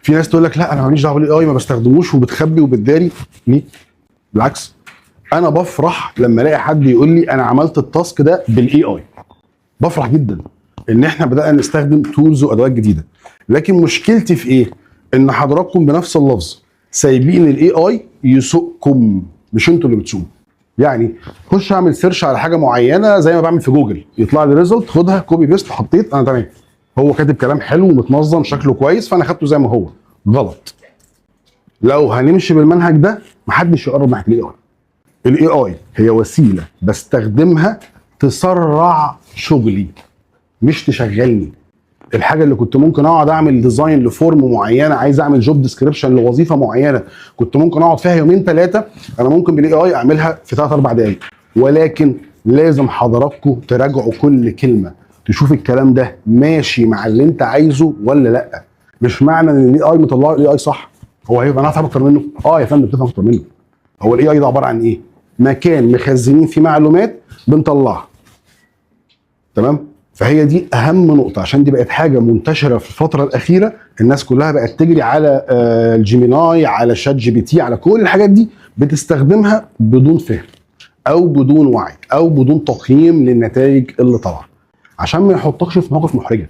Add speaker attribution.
Speaker 1: في ناس تقول لك لا انا ماليش دعوه بالاي اي، ما بستخدموش وبتخبي وبتداري. ليه؟ بالعكس، انا بفرح لما الاقي حد يقول لي انا عملت التاسك ده بالاي اي. بفرح جدا ان احنا بدانا نستخدم تولز وادوات جديده. لكن مشكلتي في ايه؟ ان حضراتكم بنفس اللفظ سايبين الاي اي يسوقكم، مش انتوا اللي بتسوقوا. يعني خش اعمل سيرش على حاجه معينه زي ما بعمل في جوجل، يطلع لي ريزلت، خدها كوبي بيست، حطيت، انا تمام. هو كاتب كلام حلو ومتنظم شكله كويس فانا خدته زي ما هو. غلط. لو هنمشي بالمنهج ده محدش يقرب ناحيه الاي اي. الاي اي هي وسيله بستخدمها تسرع شغلي مش تشغلني. الحاجه اللي كنت ممكن اقعد اعمل ديزاين لفورم معينه، عايز اعمل جوب ديسكريبشن لوظيفه معينه كنت ممكن اقعد فيها يومين ثلاثه، انا ممكن بالاي اي اعملها في 3 4 دقائق. ولكن لازم حضراتكم تراجعوا كل كلمه، تشوف الكلام ده ماشي مع اللي انت عايزه ولا لا. مش معنى ان الاي اي مطلع الاي اي صح هو هيبقى انا هفهم اكتر منه. يا فندم بتفهم اكتر منه. هو الاي اي ده عباره عن ايه؟ مكان مخزنين فيه معلومات بنطلعها. تمام؟ فهي دي اهم نقطه، عشان دي بقت حاجه منتشره في الفتره الاخيره. الناس كلها بقت تجري على الجيميناي، على شات جي بي تي، على كل الحاجات دي بتستخدمها بدون فهم او بدون وعي او بدون تقييم للنتائج اللي طالعه، عشان ما يحطكش في مواقف محرجه.